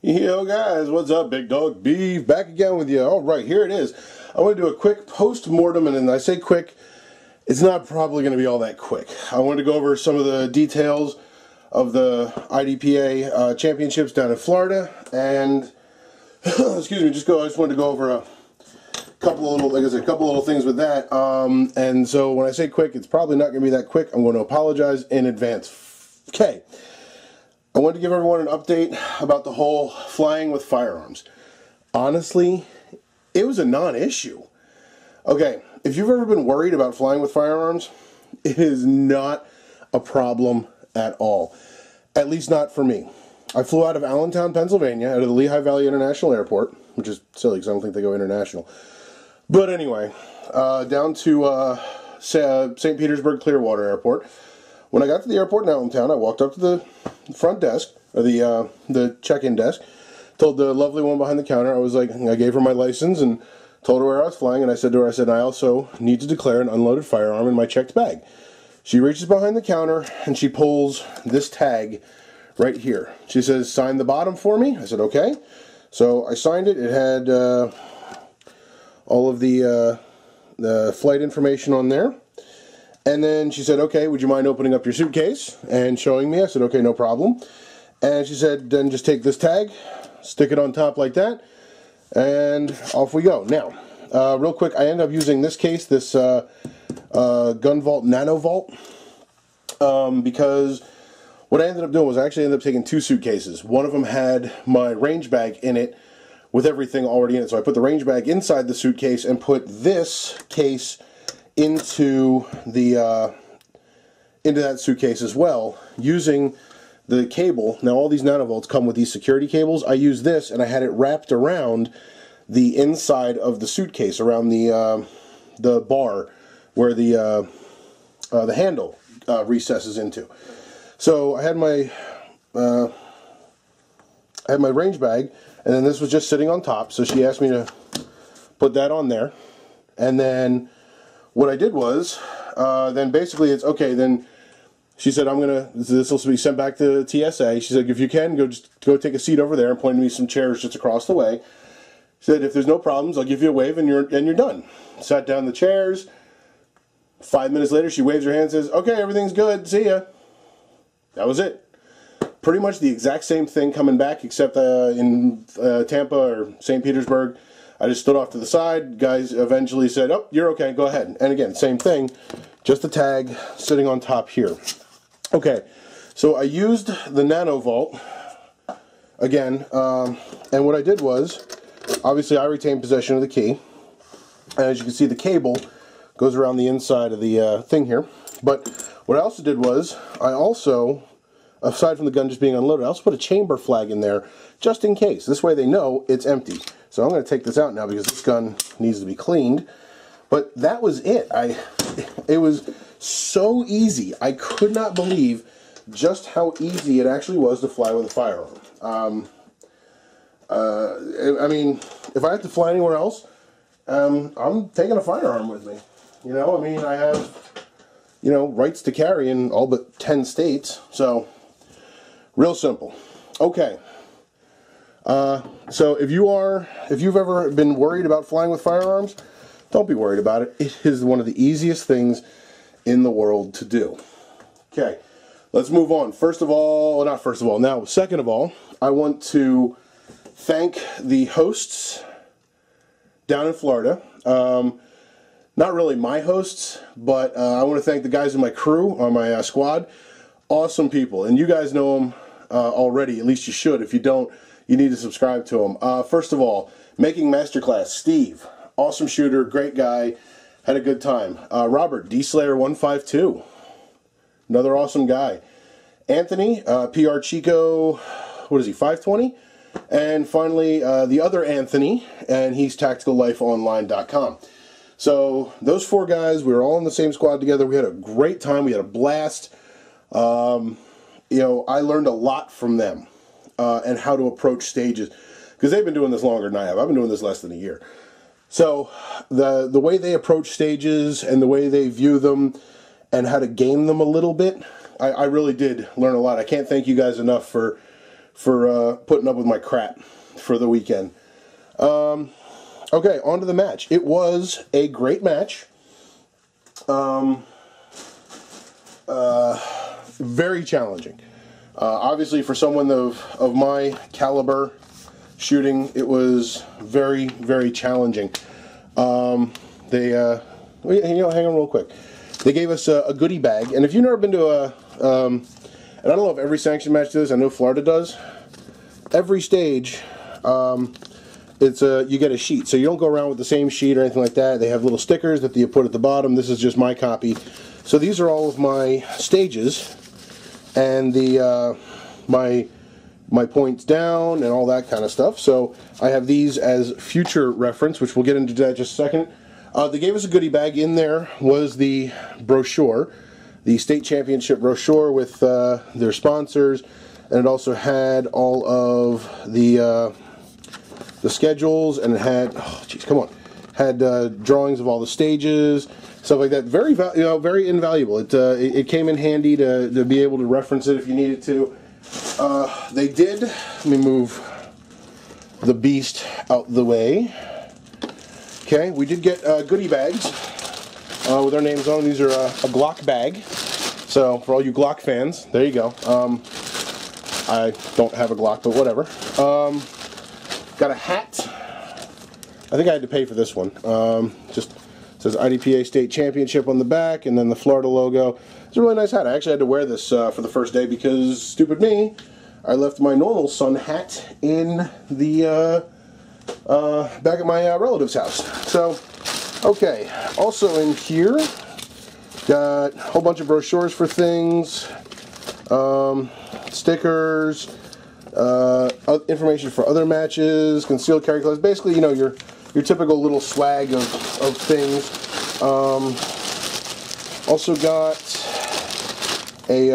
Yo guys, what's up? Big Dog Beef back again with you. Alright, here it is. I want to do a quick post-mortem, and I say quick, it's not probably going to be all that quick. I want to go over some of the details of the IDPA championships down in Florida, and excuse me, I just wanted to go over a couple of little, like I said, a couple little things with that. And so when I say quick, it's probably not going to be that quick. I'm going to apologize in advance. Okay. I wanted to give everyone an update about the whole flying with firearms. Honestly, it was a non-issue. Okay, if you've ever been worried about flying with firearms, it is not a problem at all. At least not for me. I flew out of Allentown, Pennsylvania, out of the Lehigh Valley International Airport, which is silly because I don't think they go international. But anyway, down to St. Petersburg Clearwater Airport. When I got to the airport in Allentown, I walked up to the front desk, or the check-in desk, told the lovely one behind the counter, I gave her my license and told her where I was flying, and I said to her, I also need to declare an unloaded firearm in my checked bag. She reaches behind the counter, and she pulls this tag right here. She says, sign the bottom for me. I said, okay. So I signed it. It had all of the flight information on there. And then she said, okay, would you mind opening up your suitcase and showing me? I said, okay, no problem. And she said, then just take this tag, stick it on top like that, and off we go. Now, real quick, I ended up using this case, this Gun Vault Nano Vault, because what I ended up doing was I actually ended up taking two suitcases. One of them had my range bag in it with everything already in it. So I put the range bag inside the suitcase and put this case into that suitcase as well, using the cable. Now all these nanovolts come with these security cables. I used this and I had it wrapped around the inside of the suitcase, around the bar where the handle recesses into. So I had my range bag, and then this was just sitting on top. So she asked me to put that on there, and then what I did was, then basically it's, okay, then she said, this will be sent back to TSA. She said, if you can, go take a seat over there, and pointed me some chairs just across the way. She said, if there's no problems, I'll give you a wave and you're done. Sat down in the chairs. 5 minutes later, she waves her hand and says, okay, everything's good, see ya. That was it. Pretty much the exact same thing coming back, except in Tampa or St. Petersburg. I just stood off to the side. Guys eventually said, oh, you're okay, go ahead. And again, same thing, just the tag sitting on top here. Okay, so I used the Nano Vault again, and what I did was, obviously I retained possession of the key. And as you can see, the cable goes around the inside of the thing here. But what I also did was, I also, aside from the gun just being unloaded, I also put a chamber flag in there, just in case. This way they know it's empty. So I'm going to take this out now because this gun needs to be cleaned. But that was it. It was so easy. I could not believe just how easy it actually was to fly with a firearm. I mean, if I have to fly anywhere else, I'm taking a firearm with me. You know, I mean, I have, you know, rights to carry in all but 10 states. So, real simple. Okay. So if you've ever been worried about flying with firearms, don't be worried about it. It is one of the easiest things in the world to do. Okay, let's move on. Second of all, I want to thank the hosts down in Florida. Not really my hosts, but I want to thank the guys in my crew, on my squad. Awesome people, and you guys know them already. At least you should. If you don't, you need to subscribe to them. First of all, Making Masterclass, Steve. Awesome shooter, great guy. Had a good time. Robert, DSlayer152. Another awesome guy. Anthony, PR Chico, what is he, 520? And finally, the other Anthony, and he's TacticalLifeOnline.com. So, those four guys, we were all in the same squad together. We had a great time. We had a blast. You know, I learned a lot from them. And how to approach stages, because they've been doing this longer than I have. I've been doing this less than a year. So the way they approach stages and the way they view them and how to game them a little bit, I really did learn a lot. I can't thank you guys enough for for putting up with my crap for the weekend. Okay, on to the match. It was a great match. Very challenging. Obviously, for someone of my caliber shooting, it was very, very challenging. Hang on real quick. They gave us a goodie bag, and if you've never been to a, and I don't know if every sanction match does, I know Florida does. Every stage, you get a sheet, so you don't go around with the same sheet or anything like that. They have little stickers that you put at the bottom. This is just my copy. So these are all of my stages, and my points down and all that kind of stuff. So I have these as future reference, which we'll get into that in just a second. They gave us a goodie bag. In there was the brochure, the state championship brochure with their sponsors, and it also had all of the schedules, and it had, oh geez, come on, had drawings of all the stages, stuff like that. Very, very invaluable. It came in handy to be able to reference it if you needed to. They did. Let me move the beast out the way. Okay, we did get goodie bags with our names on. These are a Glock bag. So for all you Glock fans, there you go. I don't have a Glock, but whatever. Got a hat. I think I had to pay for this one. Just says IDPA State Championship on the back, and then the Florida logo. It's a really nice hat. I actually had to wear this for the first day because, stupid me, I left my normal sun hat in the back at my relative's house. So, okay. Also in here, got a whole bunch of brochures for things, stickers, information for other matches, concealed carry class. Basically, you know, your typical little swag of things. Also got a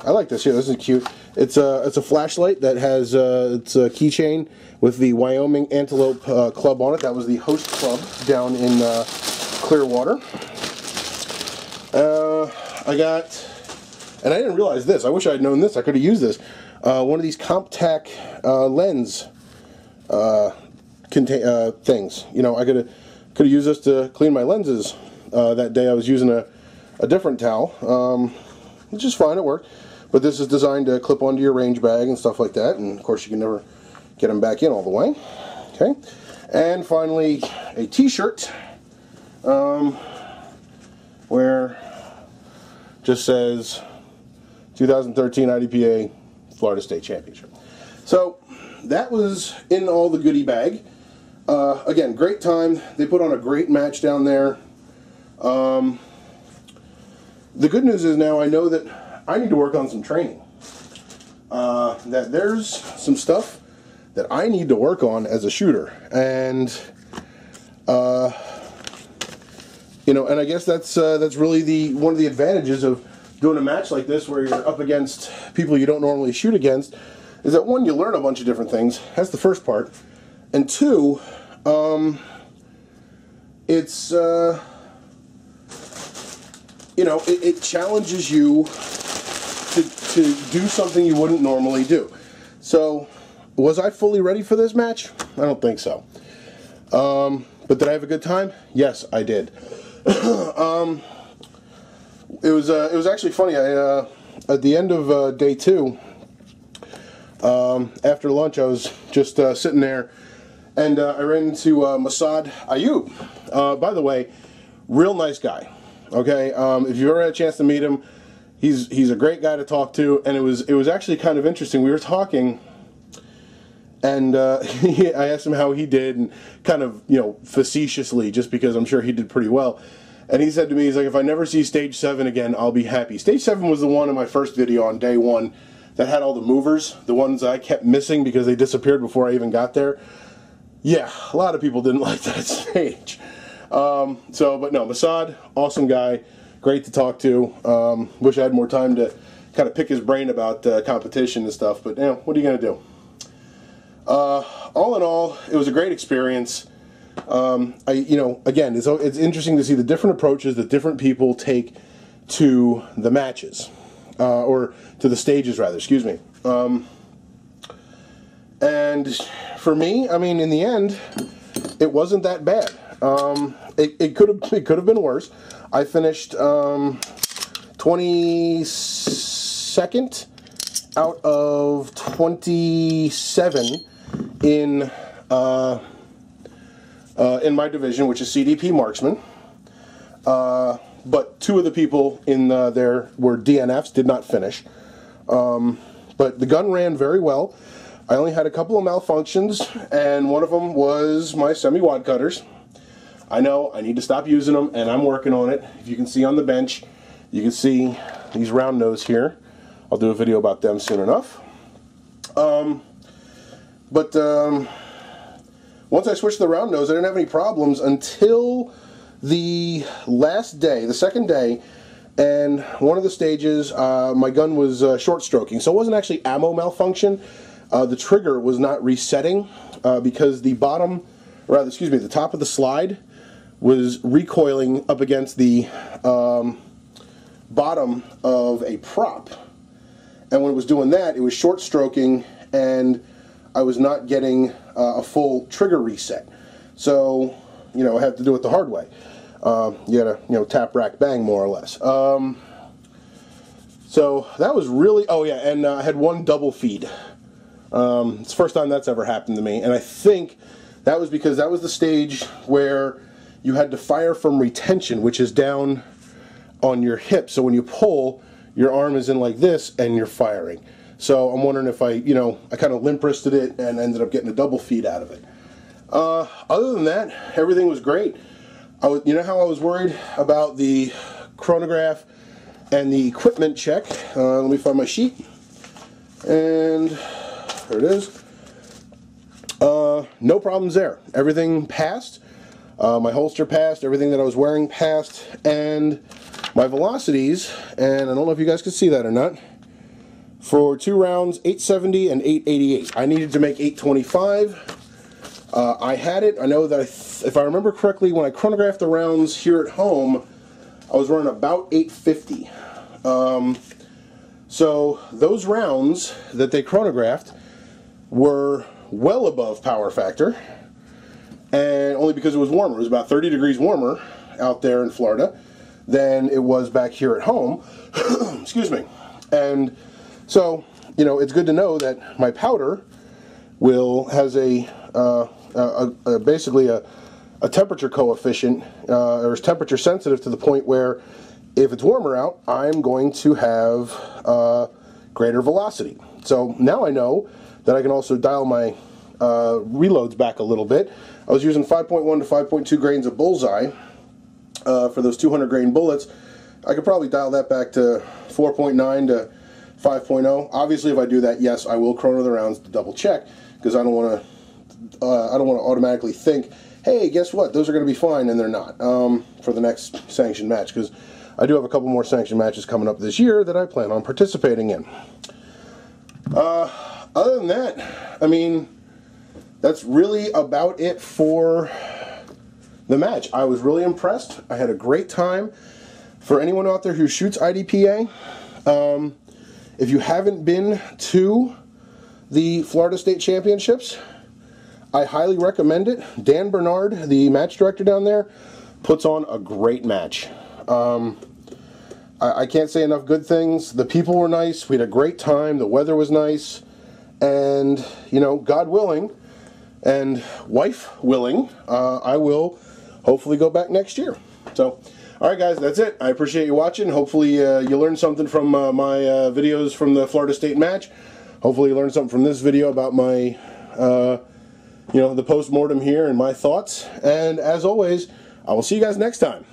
I like this here. This is cute. It's a flashlight that has it's a keychain with the Wyoming Antelope Club on it. That was the host club down in Clearwater. I got, and I didn't realize this. I wish I had known this. I could have used this. One of these CompTac lens things. You know, I could have used this to clean my lenses. That day I was using a different towel, which is fine. It worked. But this is designed to clip onto your range bag and stuff like that. And of course, you can never get them back in all the way. Okay. And finally, a T-shirt where just says 2013 IDPA Florida State Championship. So that was in all the goodie bag. Again, great time. They put on a great match down there. The good news is now I know that I need to work on some training. That there's some stuff that I need to work on as a shooter, and you know, and I guess that's really one of the advantages of doing a match like this, where you're up against people you don't normally shoot against, is that one, you learn a bunch of different things. That's the first part, and two, it's you know, it challenges you to do something you wouldn't normally do. So, was I fully ready for this match? I don't think so. But did I have a good time? Yes, I did. It was actually funny. At the end of day 2, after lunch, I was just sitting there, and I ran into Masad Ayub. By the way, real nice guy. Okay, if you've ever had a chance to meet him, he's a great guy to talk to, and it was actually kind of interesting. We were talking, and I asked him how he did, and kind of, you know, facetiously, just because I'm sure he did pretty well. And he said to me, he's like, if I never see Stage 7 again, I'll be happy. Stage 7 was the one in my first video on day 1 that had all the movers, the ones I kept missing because they disappeared before I even got there. Yeah, a lot of people didn't like that stage. But no, Masad, awesome guy, great to talk to. Wish I had more time to kind of pick his brain about competition and stuff, but you know, what are you going to do? All in all, it was a great experience. You know, again, it's interesting to see the different approaches that different people take to the matches, or to the stages rather, excuse me. And for me, I mean, in the end, it wasn't that bad. It could have been worse. I finished 22nd out of 27 in my division, which is CDP marksman. But two of the people in there were DNFs, did not finish. But the gun ran very well. I only had a couple of malfunctions, and one of them was my semi-wad cutters. I know I need to stop using them, and I'm working on it. If you can see on the bench, you can see these round nose here. I'll do a video about them soon enough. Once I switched to the round nose, I didn't have any problems until the last day, the second day, and one of the stages, my gun was short stroking, so it wasn't actually ammo malfunction. The trigger was not resetting because the bottom, or rather, excuse me, the top of the slide was recoiling up against the bottom of a prop. And when it was doing that, it was short stroking, and I was not getting a full trigger reset. So, you know, I had to do it the hard way. You gotta, you know, tap, rack, bang, more or less. So that was really, oh yeah, and I had one double feed. It's the first time that's ever happened to me, and I think that was because that was the stage where you had to fire from retention, which is down on your hip. So when you pull, your arm is in like this, and you're firing. So I'm wondering if I kind of limp wristed it and ended up getting a double feed out of it. Other than that, everything was great. You know how I was worried about the chronograph and the equipment check? Let me find my sheet. And there it is. No problems there. Everything passed. My holster passed. Everything that I was wearing passed. And my velocities, and I don't know if you guys can see that or not, for 2 rounds, 870 and 888. I needed to make 825. I had it. I know that if I remember correctly, when I chronographed the rounds here at home, I was running about 850. So those rounds that they chronographed were well above power factor, and only because it was warmer. It was about 30 degrees warmer out there in Florida than it was back here at home. Excuse me. And so, you know, it's good to know that my powder has basically a temperature coefficient, or is temperature sensitive to the point where if it's warmer out, I'm going to have greater velocity. So now I know that I can also dial my reloads back a little bit. I was using 5.1 to 5.2 grains of bullseye for those 200 grain bullets. I could probably dial that back to 4.9 to 5.0. Obviously, if I do that, yes, I will chrono the rounds to double check, because I don't want to automatically think, hey, guess what? Those are going to be fine, and they're not for the next sanctioned match, because I do have a couple more sanctioned matches coming up this year that I plan on participating in. Other than that, I mean, that's really about it for the match. I was really impressed. I had a great time. For anyone out there who shoots IDPA, if you haven't been to the Florida State Championships, I highly recommend it. Dan Bernard, the match director down there, puts on a great match. I can't say enough good things. The people were nice. We had a great time. The weather was nice. And, you know, God willing, and wife willing, I will hopefully go back next year. So, alright guys, that's it. I appreciate you watching. Hopefully you learned something from my videos from the Florida State match. Hopefully you learned something from this video about my, you know, the post-mortem here and my thoughts. And as always, I will see you guys next time.